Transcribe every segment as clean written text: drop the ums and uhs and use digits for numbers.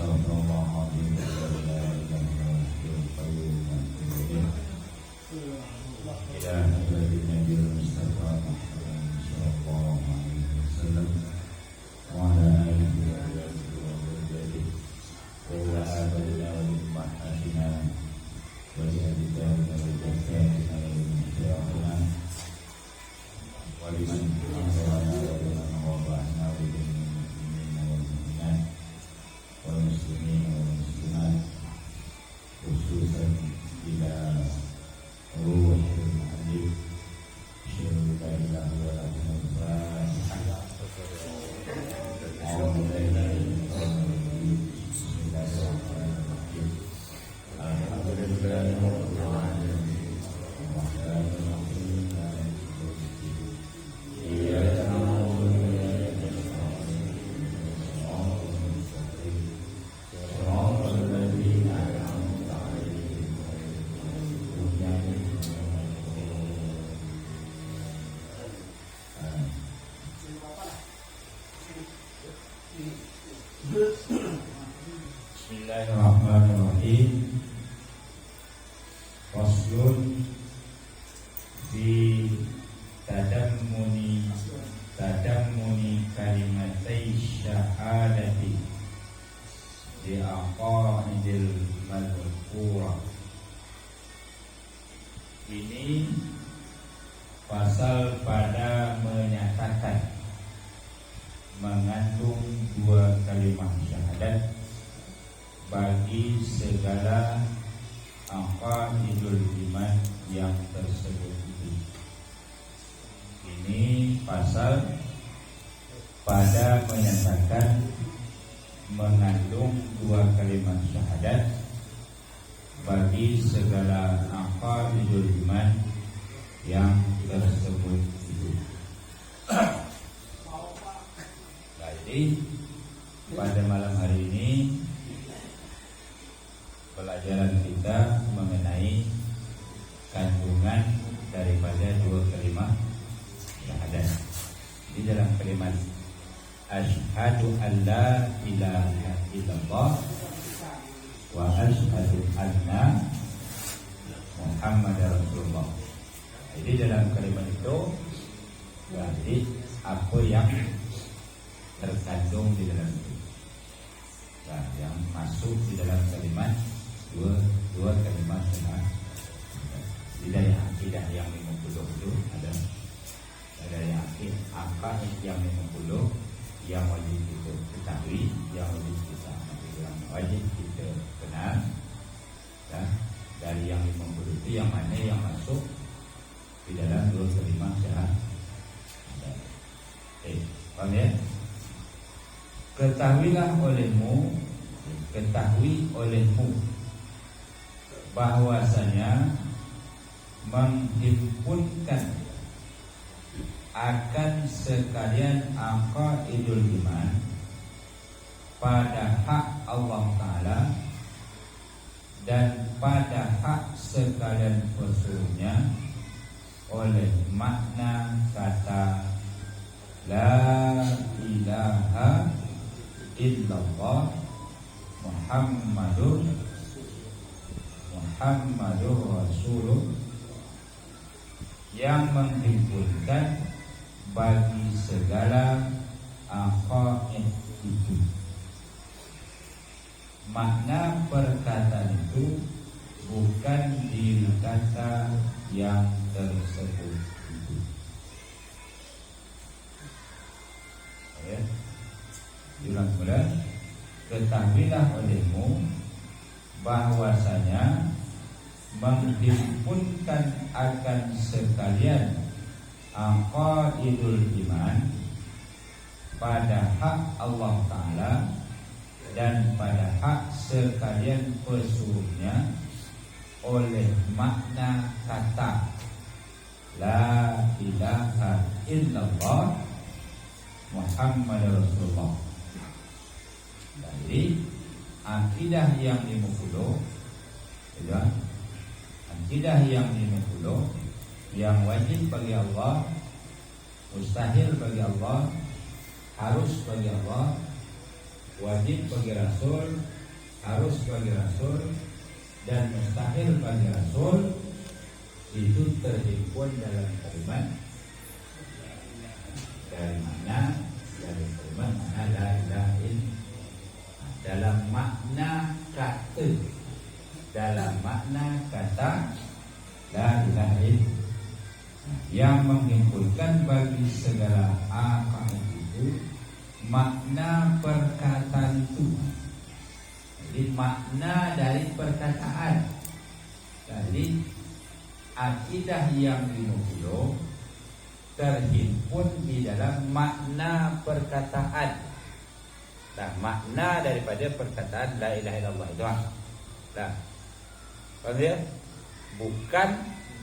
Astagfirullahaladzim. La ilaha illallah. Ila hadratin Nabil Mustafa Muhammad sallallahu alaihi wasallam wa ala alihi wa sahbihi wa ala abadina wa ummahatina wa jahidina wa jahidina wa wa liman ahwana wa liman wabahna wa liman mu'minina wa mu'minat wa muslimin wa muslimat khususan ila ruhul hadith syurga ilah wa lahumul fatihah Bismillahirrahmanirrahim. Faslun fi tadammuni kalimatai syahadati di aqaidil madhkurah. Ini pasal pada menyatakan mengandung dua kalimat syahadat bagi segala aqaidul iman yang tersebut itu. Ini pasal pada menyatakan mengandung dua kalimat syahadat bagi segala aqaidul iman yang tersebut itu. Jadi pada malam hari ini pelajaran kita mengenai kandungan daripada dua kalimat syahadat. Di dalam kalimat asyhadu an la ilaha illallah wa asyhadu anna Muhammadar Rasulullah. Jadi dalam kalimat itu berarti apa yang terkandung di dalam itu, nah, yang masuk di dalam kalimat dua kalimat syahadat. Di dalam akidah yang 50 itu ada yang angka yang 50 yang wajib kita ketahui, yang wajib kita kenal. Dan dari yang 50 itu yang mana yang masuk di dalam dua kalimat syahadat. Paham ya? Ketahui olehmu bahwasanya menghimpunkan akan sekalian aqaidul iman pada hak Allah Ta'ala dan pada hak sekalian pesuruhnya oleh makna kata la ilaha illallah Muhammadur Rasulullah, yang menghimpunkan bagi segala aqaid itu. Makna perkataan itu bukan diri kata yang tersebut itu. Ya. Diulang kembali. Ketahuilah olehmu bahwasanya menghimpunkan akan sekalian aqaidul iman pada hak Allah Ta'ala dan pada hak sekalian pesuruhnya oleh makna kata la ilaha illallah Muhammadur Rasulullah. Jadi akidah yang 50 ya, akidah yang 50 yang wajib bagi Allah, mustahil bagi Allah, harus bagi Allah, wajib bagi Rasul, harus bagi Rasul, dan mustahil bagi Rasul, itu terhimpun dalam kalimat dari mana kalimat mana la ilaha illallah. Dalam makna kata la ilaha illallah yang menghimpunkan bagi segala apa itu makna perkataan itu. Jadi makna dari perkataan. Jadi akidah yang 50 terhimpun di dalam makna perkataan. Nah, makna daripada perkataan la ilaha illallah itu. Nah, paham ya? Bukan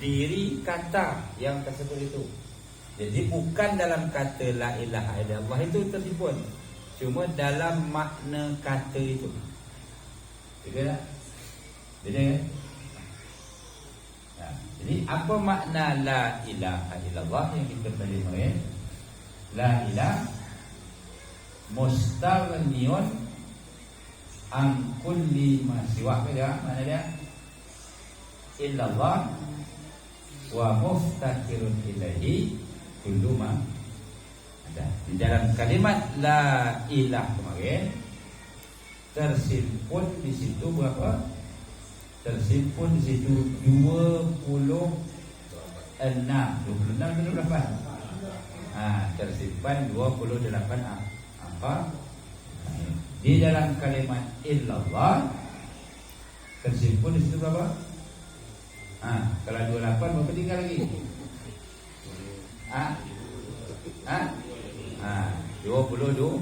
diri kata yang tersebut itu. Jadi bukan dalam kata la ilaha illallah itu terhimpun, cuma dalam makna kata itu. Betul tak? Betul kan? Nah, jadi apa makna la ilaha illallah yang kita pelajari? La ilaha mustaghniyun an kulli ma siwa. Mana dia? Illallah wa muftakirun ilaihi kullu ma. Ada di dalam kalimat la ilaha kemarin tersimpun di situ berapa? Tersimpun di situ 26 berapa? Tersimpan 28 apa? Di dalam kalimat illallah tersimpun di situ berapa? Kalau 28 berapa tinggal lagi? 22. 22.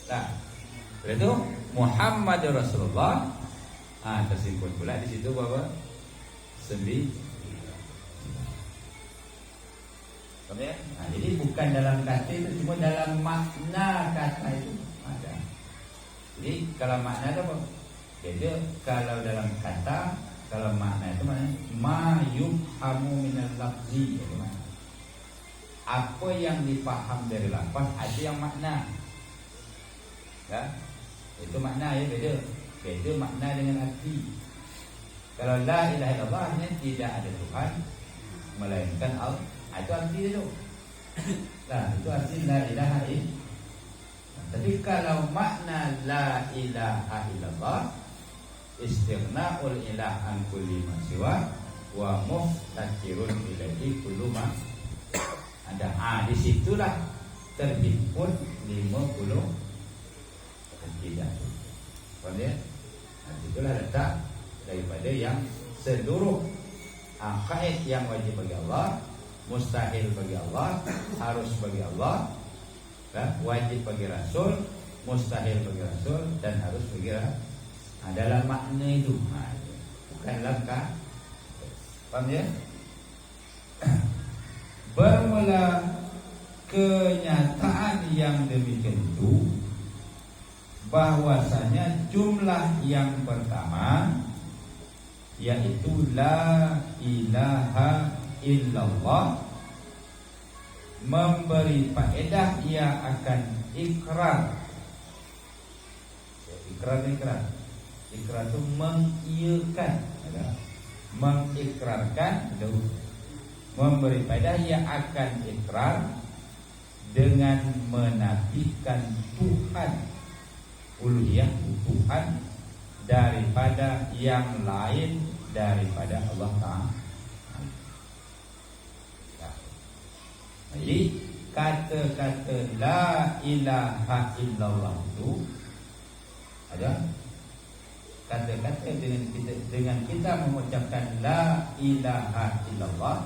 Nah, setelah itu Muhammad Rasulullah tersimpun pula di situ berapa? 9. Ya? Jadi bukan dalam kata itu, cuma dalam makna kata itu ada. Jadi kalau makna itu apa? Jadi kalau dalam kata, kalau makna itu mana? Ma yufhamu minal lafzi. Apa yang dipaham dari lafaz ada yang makna. Ya? Itu makna ya, beda. Beda makna dengan arti. Kalau la ilaha illallah artinya tidak ada Tuhan melainkan Allah. Itu arti itu. Nah, itu arti la ilaha illallah. Tapi kalau makna la ilaha illallah istighna'ul ilah an kulli ma siwa wa muftakirun ilaihi kullu ma ada. Disitulah terhimpun 50 akidah. Paham ya? Itulah letak daripada yang seluruh akaid yang wajib bagi Allah, mustahil bagi Allah, harus bagi Allah, wajib bagi Rasul, mustahil bagi Rasul, dan harus bagi Rasul. Dalam makna itu, bukan langkah. Paham ya? Bermula kenyataan yang demikian itu, bahwasanya jumlah yang pertama yaitu la ilaha illallah memberi faedah ia akan ikrar. Ikrar itu mengiyakan, mengikrarkan, memberi faedah ia akan ikrar dengan menafikan Tuhan, uluhiyah Tuhan daripada yang lain daripada Allah Ta'ala. Jadi kata-kata la ilaha illallah itu ada kata-kata dengan kita mengucapkan la ilaha illallah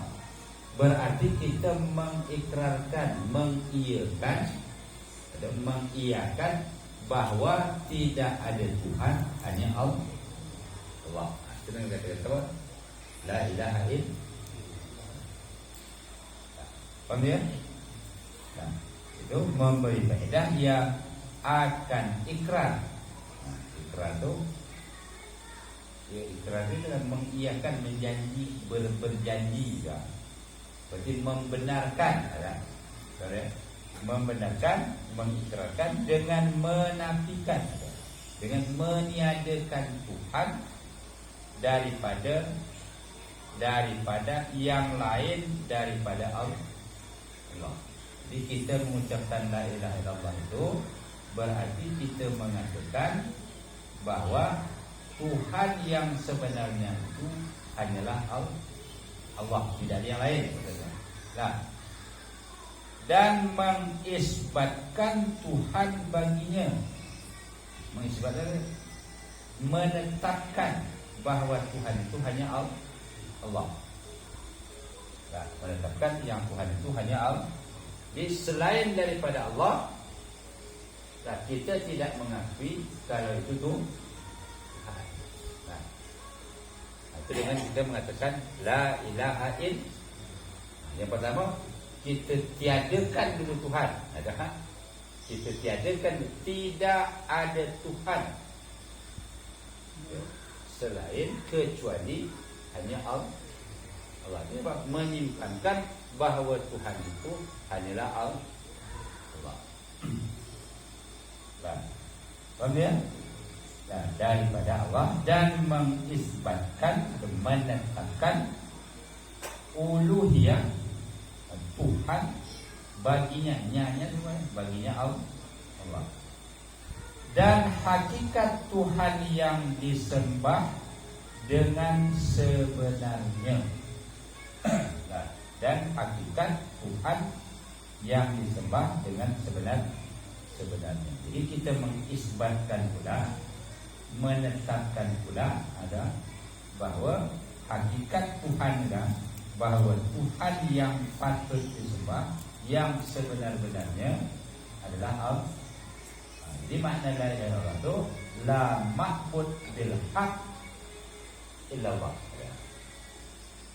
berarti kita mengikrarkan, mengiyakan atau mengiyakan bahwa tidak ada Tuhan, hanya Allah. Itu yang kata-kata la ilaha illallah. Paham ya? Nah, itu memberi faedah ia akan ikrar. Ikrar itu ikrar itu adalah mengiyakan, menjanji, berjanji juga. Berarti membenarkan, ya. membenarkan, mengikrarkan dengan menafikan, dengan meniadakan Tuhan daripada yang lain daripada Allah. Jadi kita mengucapkan la ilaha illallah itu berarti kita mengatakan bahawa Tuhan yang sebenarnya itu hanyalah Allah, tidak ada yang lain. Nah, dan mengisbatkan Tuhan baginya, menetapkan bahawa Tuhan itu hanya Allah. Nah, menetapkan yang Tuhan itu hanya Allah. Jadi selain daripada Allah, nah, kita tidak mengakui kalau itu Tuhan. Nah, itu dengan kita mengatakan la ilaha illallah. Yang pertama, kita tiadakan dulu Tuhan. Kita tiadakan, tidak ada Tuhan selain kecuali hanya Allah. Ini menyimpankan bahawa Tuhan itu hanyalah Allah. Faham ya? Daripada Allah, dan mengisbatkan, menetapkan uluhiyah Tuhan baginya, baginya Allah. Dan hakikat Tuhan yang disembah dengan sebenarnya. Dan hakikat Tuhan yang disembah dengan sebenarnya. Jadi kita mengisbatkan pula, menetapkan pula ada bahawa hakikat Tuhan adalah bahawa Tuhan yang patut disembah, yang sebenar-benarnya adalah Allah. Jadi makna la ilaha illallah itu la ma'bud bil haq illallah.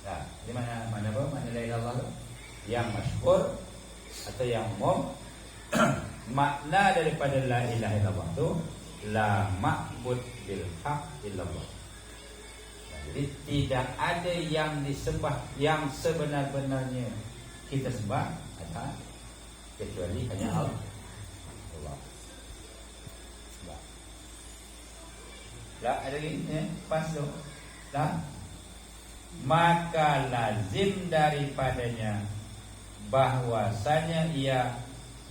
Nah, di mana apa? Makna la ilaha illallah itu yang masyhur atau yang umum. Makna daripada la ilaha illallah itu la ma'bud bil haq illallah. Jadi tidak ada yang disembah yang sebenar-benarnya kita sembah kecuali hanya Allah. Ada lagi pas tu. Maka lazim daripadanya bahwasanya ia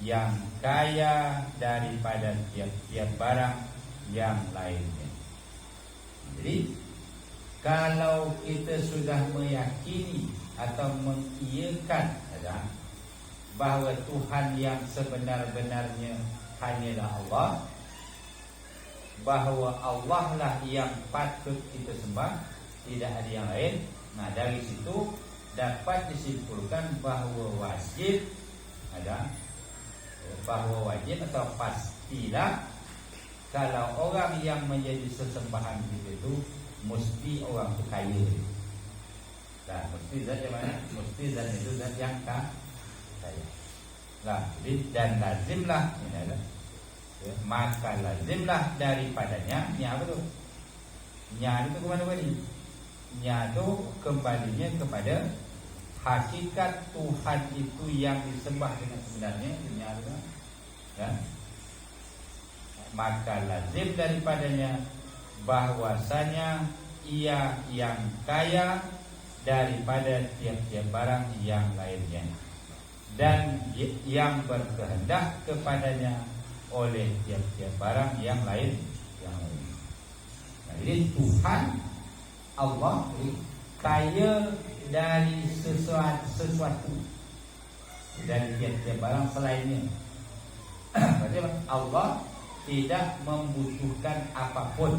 yang kaya daripada tiap-tiap barang yang lainnya. Jadi kalau kita sudah meyakini atau mengiyakan bahawa Tuhan yang sebenar-benarnya hanyalah Allah, bahawa Allah lah yang patut kita sembah, tidak ada yang lain. Nah, dari situ dapat disimpulkan bahawa wajib atau pastilah kalau orang yang menjadi sesembahan kita itu mesti orang itu kaya. Nah, mesti zat yang mana? Mesti zat itu zat yang kaya. Nah, jadi dan lazimlah ini adalah maka lazimlah daripadanya nya apa tu? Nya itu kemana tadi? Nya itu kembalinya kepada hakikat Tuhan itu yang disembah dengan sebenarnya. Nya itu ya. Maka lazim daripadanya bahwasanya ia yang kaya daripada tiap-tiap barang yang lainnya, dan yang berkehendak kepadanya oleh tiap-tiap barang yang lain. Nah, jadi Tuhan Allah kaya dari sesuatu dari tiap-tiap barang selainnya. Berarti Allah tidak membutuhkan apapun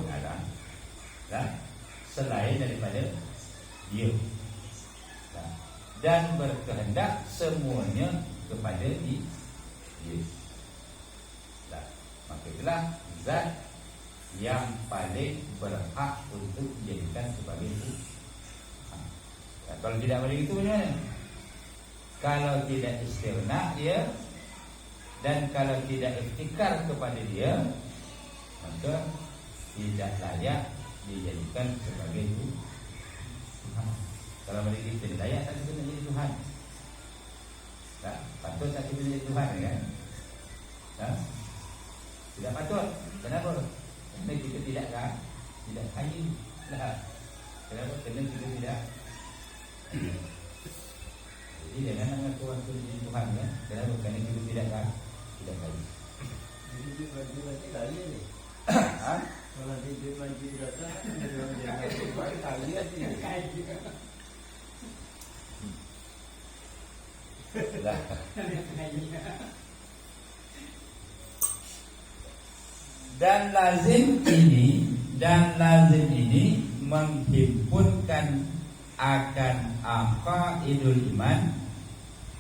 selain daripada Dia, dan berkehendak semuanya kepada Dia. Maka itulah zat yang paling berhak untuk dijadikan sebagai Tuhan. Kalau tidak begitu bagaimana? Kalau tidak istighna dia, dan kalau tidak iftikar kepada dia, maka tidak layak dijadikan sebagai Tuhan. Kalau mereka tidak layak, tak bisa menjadi Tuhan. Tak? Patut tak kita jadi Tuhan kan? Tak? Tidak patut. Kenapa? Kerana kita tidak kaya. Tak? Kenapa? Kerana kita tidak. Jadi jangan mengaku aku jadi Tuhan kan? Kenapa? Kerana kita tidak kaya. Jadi dia kaya ni. Ha? Kalau dia maju datang, dia kaya sih. Dah. Dan lazim ini menghimpunkan akan aqaidul iman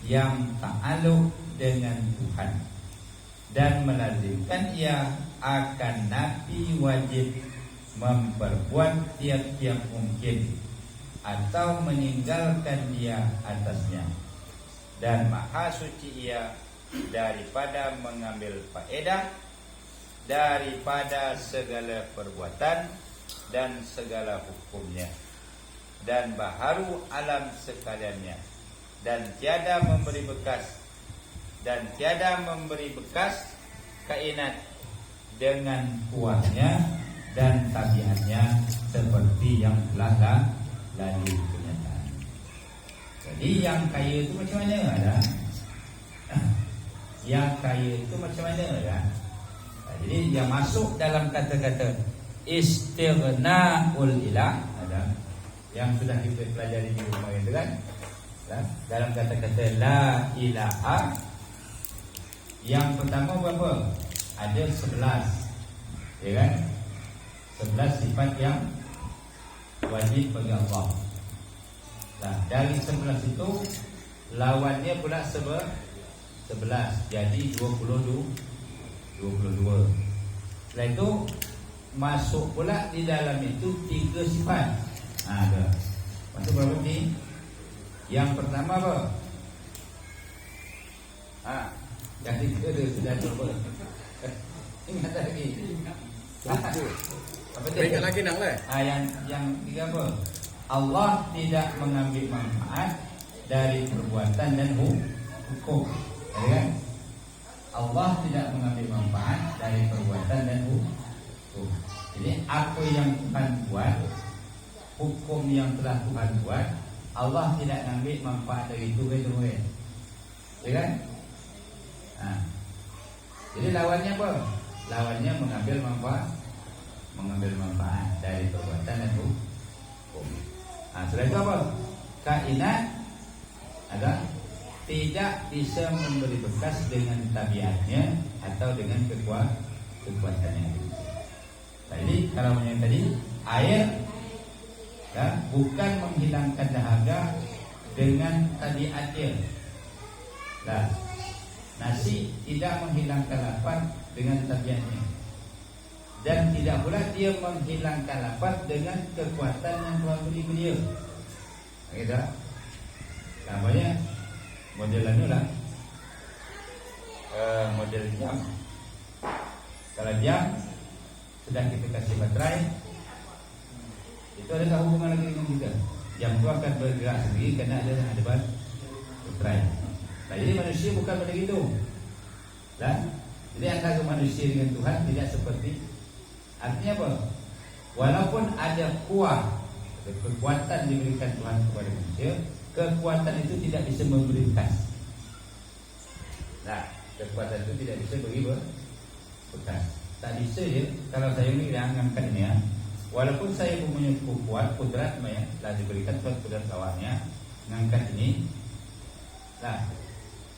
yang ta'alluq dengan Tuhan dan melazimkan ia akan Nabi wajib memperbuat tiap-tiap mungkin atau meninggalkan dia atasnya, dan maha suci ia daripada mengambil faedah daripada segala perbuatan dan segala hukumnya, dan baharu alam sekaliannya, dan tiada memberi bekas kainat dengan kuahnya dan tabiatnya seperti yang telah lalu kenyataan. Jadi yang kaya itu macam mana ada? Yang kaya itu macam mana ada? Jadi yang masuk dalam kata-kata istighna'ul ilah ada, yang sudah kita pelajari di rumah itu kan? Dalam kata-kata la ilaha, yang pertama berapa? Ada 11, ya kan? 11 sifat yang wajib bagi Allah. Nah, dari 11 itu lawannya pula 11, jadi 22. Setelah itu masuk pula di dalam itu 3 sifat. Ada. Masuk berapa ni? Yang pertama apa? Yang kedua sudah cuba. Ingat lagi. Apa dia? Ingat lagi nak lah. Yang tiga apa? Allah tidak mengambil manfaat dari perbuatan dan hukum. Ya kan? Allah tidak mengambil manfaat dari perbuatan dan hukum. Jadi apa yang Tuhan buat, hukum yang telah Tuhan buat, Allah tidak mengambil manfaat dari itu kan? Ya kan? Jadi lawannya apa? Lawannya mengambil manfaat dari perbuatan dan hukum. Setelah itu apa? Kainat ada tidak bisa memberi bekas dengan tabiatnya atau dengan kekuatannya. Jadi kalau yang tadi air bukan menghilangkan dahaga dengan tabiatnya. Nasi tidak menghilangkan lapar dengan tabiatnya, dan tidak pula dia menghilangkan lapar dengan kekuatan yang Tuhan beri dia. Gitu. Namanya modelannya lah model jam. Kalau jam sudah kita kasih baterai, itu ada hubungan lagi dengan kita. Jam itu akan bergerak sendiri kerana ada baterai. Nah, jadi manusia bukan begitu. Jadi antara manusia dengan Tuhan tidak seperti. Artinya apa? Walaupun ada kuah, kekuatan diberikan Tuhan kepada manusia, kekuatan itu tidak bisa memberi bekas. Kekuatan itu tidak bisa beri bekas. Tak bisa je. Kalau saya ni dah angkat ini walaupun saya punya kuat kudrat telah diberikan Tuhan kudrat awalnya mengangkat ini.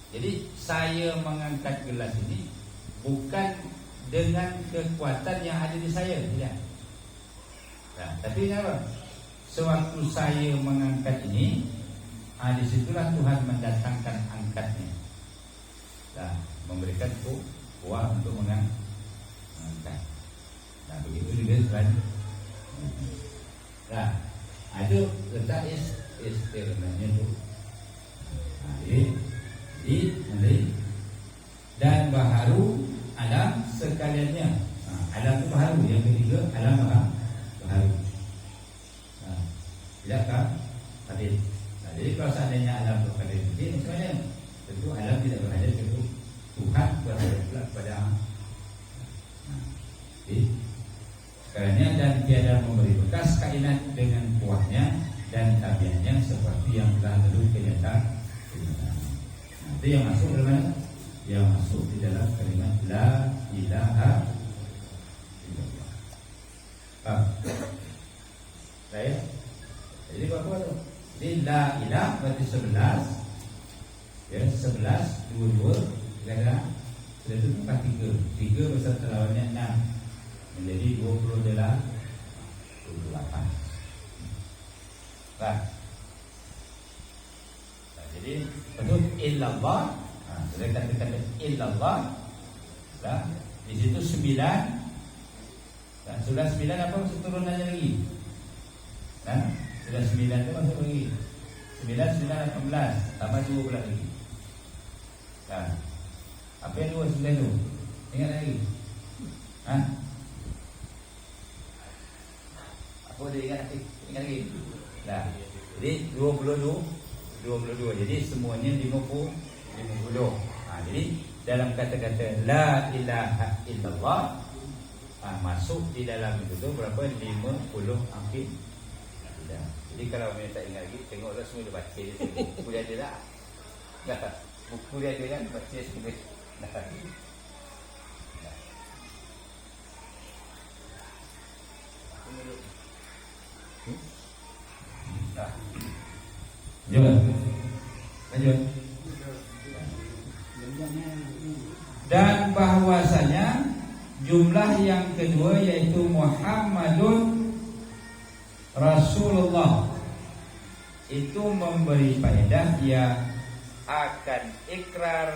Jadi saya mengangkat gelas ini bukan dengan kekuatan yang ada di saya, tidak. Tapi apa? Sewaktu saya mengangkat ini, disitulah Tuhan mendatangkan angkatnya. Memberikan kuah untuk mengangkat. Begitu juga selanjutnya. Itu letak istilahnya itu. Dan baharu alam sekaliannya. Alam itu baharu. Yang ketiga alam baharu. Tidakkah? Hadir. Jadi kalau seandainya alam itu hadir, macam mana? Tentu Sekalinya dan tiada memberi bekas kainat dengan kuahnya dan tabiatnya seperti yang telah lalu kenyataan. Nah, itu yang masuk dalam mana? Yang masuk di dalam kalimat la ilaha illallah. Baik. Jadi berapa tu? Jadi la ilaha berarti 11. Ya, 11 22 kira-kira sudah itu bukan 3 beserta lawannya 6 menjadi 28. Nah, jadi betul illallah. Nah, sudah kata illallah. Nah, di situ 9. Dan sudah 9 apa maksud turunannya lagi? Nah, sudah 9 itu masuk lagi. 9 18 tambah 2 pula lagi. Nah, apa yang 2 9 tu? Ingat lagi? Hah? Apa dia ingat lagi? Ingat lagi? Nah, jadi 22. Jadi semuanya 50. Nah, jadi dalam kata-kata la ilaha illallah, masuk di dalam itu tu berapa? 50 hampir. Jadi kalau mereka tak ingat lagi, tengoklah semua dia baca di sini. Kuliah dia tak? Tak. Buku dia kan baca semua. Lanjut. Dan bahwasanya jumlah yang kedua yaitu Muhammadun Rasulullah itu memberi faedah ia akan ikrar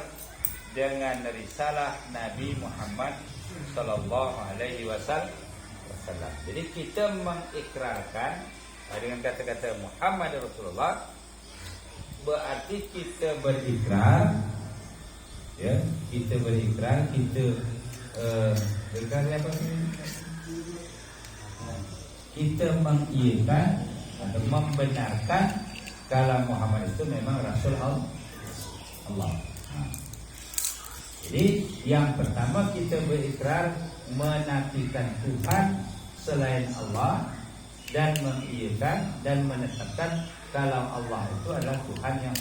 dengan risalah Nabi Muhammad sallallahu alaihi wasallam. Jadi kita mengikrarkan dengan kata-kata Muhammad Rasulullah, berarti kita berikrar, ya, kita berikrar, kita berikrar apa sih? Kita mengiyakan atau membenarkan kalau Muhammad itu memang Rasul Allah. Jadi yang pertama kita berikrar menafikan Tuhan selain Allah dan mengiyakan dan menetapkan kalau Allah itu adalah Tuhan yang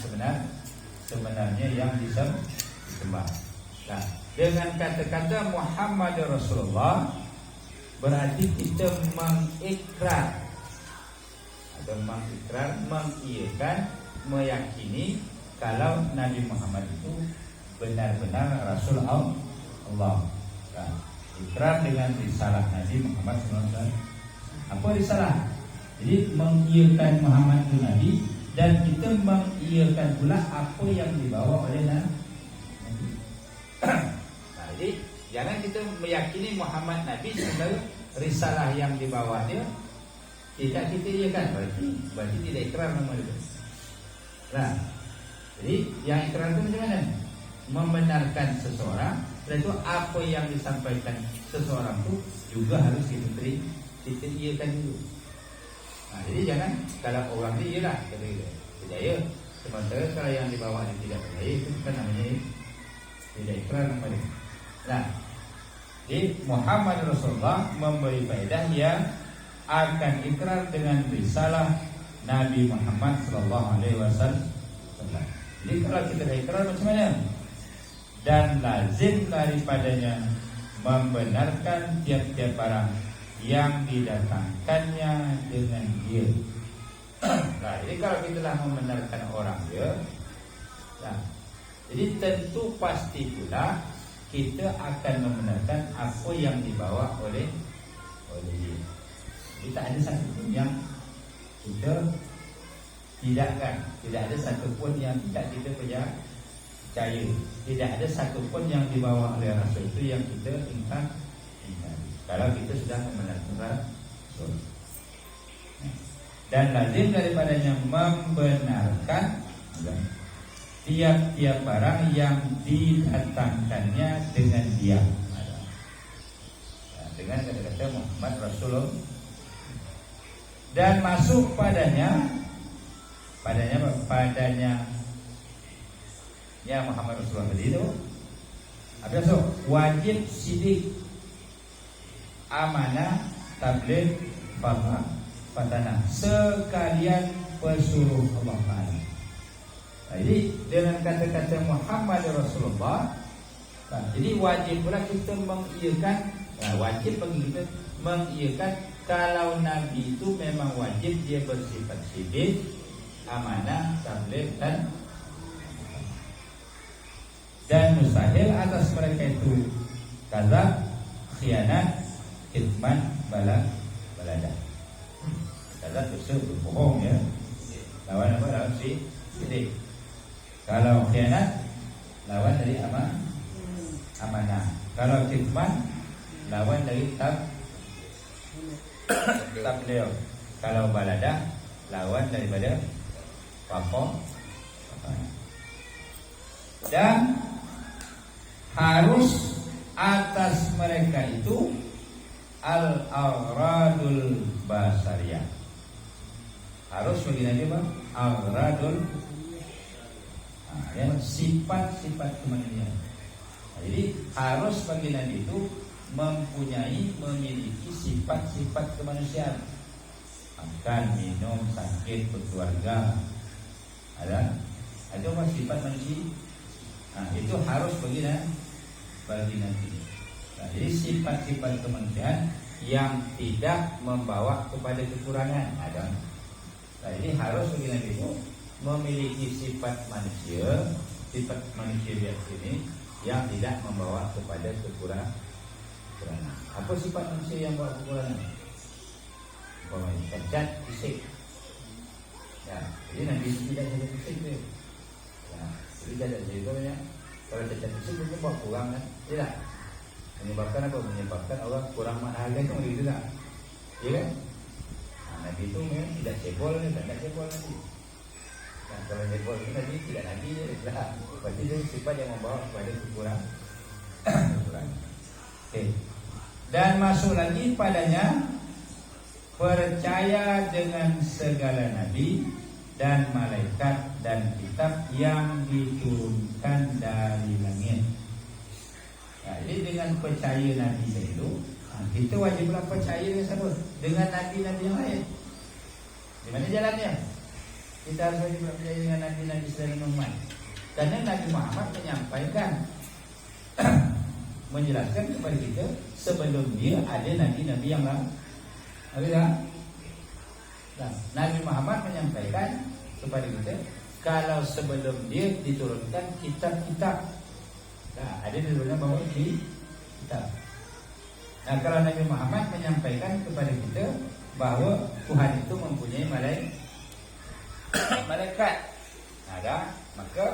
sebenarnya yang disembah. Nah, dengan kata-kata Muhammad Rasulullah berarti kita mengikrar atau mengiyakan, meyakini kalau Nabi Muhammad itu benar-benar Rasul Allah. Nah, ikrar dengan risalah Nabi Muhammad SAW. Apa risalah? Jadi mengiyakan Muhammad itu Nabi dan kita mengiyakan pula apa yang dibawa oleh Nabi. Nah, jadi jangan kita meyakini Muhammad Nabi sebagai risalah yang dibawa dia, tidak kita iyakan, berarti tidak ikrar nama dia. Nah, jadi yang ikrar itu macam mana? Membenarkan seseorang, dan itu apa yang disampaikan seseorang itu juga harus kita iyakan dulu. Nah, jadi jangan kalau orang dia iyalah kata dia percaya, sementara kalau yang dibawa dia tidak percaya, itu kan namanya tidak ikrar nama dia. Nah, jadi Muhammad Rasulullah memberi faedah yang akan ikrar dengan risalah Nabi Muhammad sallallahu alaihi wasallam. Jadi kalau kita ikrar macam mana? Dan lazim daripadanya membenarkan tiap-tiap barang yang didatangkannya dengan dia. Nah, jadi kalau kita telah membenarkan orang dia, nah, jadi tentu pasti pula kita akan membenarkan apa yang dibawa oleh dia. Jadi tak ada satu pun yang kita tidakkan, tidak ada satu pun yang tidak kita percaya. Tidak ada satu pun yang dibawa oleh Rasul itu yang kita ingkar. Kalau kita sudah membenarkan Rasul. Dan lazim daripadanya membenarkan tiap-tiap barang yang didatangkannya dengan dia. Dengan kata-kata Muhammad Rasulullah. Dan masuk padanya ya Muhammad Rasulullah tadi itu apa masuk? Wajib sidik amanah, tabligh, fatana, sekalian pesuruh Allah Ta'ala. Jadi dengan kata-kata Muhammad Rasulullah, jadi wajib pula kita mengiyakan, wajib bagi kita mengiyakan kalau Nabi itu memang wajib dia bersifat siddiq, amanah, tabligh dan mustahil atas mereka itu kadzab, khianat, kitman, balada. Kadzab itu berbohong ya. Lawan apa? Lawan siddiq. Kalau khianat lawan dari amanah. Kalau kitman lawan dari tabligh. Kalau balada lawan daripada papa. Dan harus atas mereka itu al-aghradul basariyah. Harus bagi Nabi apa? Aghradul, sifat-sifat kemanusiaan. Jadi harus bagi Nabi itu memiliki sifat-sifat kemanusiaan. Makan, minum, sakit, berkeluarga, ada apa sifat manusia. Itu harus bagi Nabi. Jadi sifat-sifat kemanusiaan yang tidak membawa kepada kekurangan ada. Jadi harus bagi Nabi itu memiliki sifat manusia biasa ini yang tidak membawa kepada kekurangan. Apa sifat manusia yang membawa kekurangan? Cacat, fisik. Ya, jadi Nabi tidak ada fisik tu. Ya, jadi cacat fisik tu ya. Kalau cacat fisik itu membawa kurang kan? Tidak. Menyebabkan apa? Menyebabkan orang kurang menghargai itu begitu tak? Ya kan? Nabi itu memang tidak cebol ni, tak cebol nanti. Kalau cebol itu Nabi tidak Nabi je. Berarti itu sifat yang membawa kepada kekurangan. Okay. Dan masuk lagi padanya percaya dengan segala nabi dan malaikat dan kitab yang diturunkan dari langit. Jadi dengan percaya nabi itu, kita wajiblah percaya dengan siapa? Dengan nabi-nabi yang lain. Di mana jalannya? Kita harus wajib percaya dengan nabi-nabi selain Muhammad. Karena Nabi Muhammad menyampaikan menjelaskan kepada kita sebelum dia ada nabi-nabi yang lain. Nabi Muhammad menyampaikan kepada kita kalau sebelum dia diturunkan kitab-kitab. Ada diturunkan bahawa di kitab. Kalau Nabi Muhammad menyampaikan kepada kita bahawa Tuhan itu mempunyai malaikat. Maka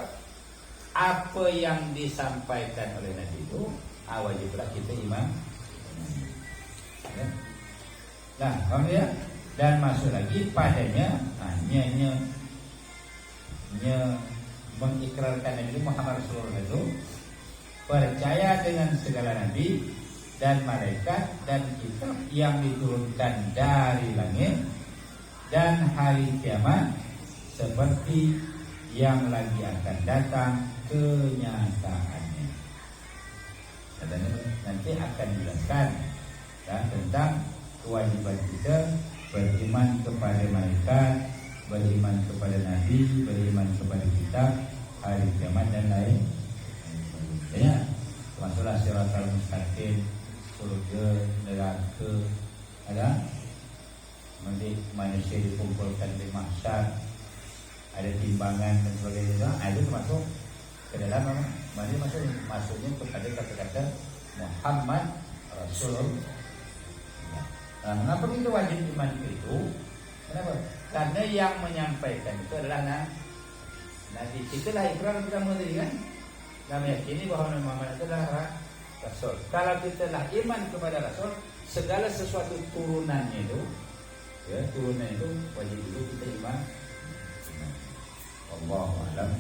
apa yang disampaikan oleh Nabi itu wajiblah kita iman. Faham ya? Dan masuk lagi padanya mengikrarkan Nabi Muhammad Rasulullah itu percaya dengan segala nabi dan malaikat dan kitab yang diturunkan dari langit dan hari kiamat seperti yang lagi akan datang kenyataannya. Katanya nanti akan dijelaskan tentang kewajiban kita beriman kepada malaikat, beriman kepada nabi, beriman kepada kitab, hari kiamat dan lain. Ya, termasuklah siratal mustaqim, surga, neraka, ada nanti manusia dikumpulkan di mahsyar, ada timbangan dan sebagainya. Itu termasuk ke dalam mana masuknya kepada kata-kata Muhammad Rasulullah. Kenapa kita wajib iman itu? Kenapa? Karena yang menyampaikan itu adalah Nabi. Kita lah ikrar pertama tadi kan. Kami yakini bahawa Nabi Muhammad itu adalah Rasul. Kalau kita lah iman kepada Rasul, segala sesuatu turunannya itu, turunan itu wajib dulu kita iman. Allahu a'lam.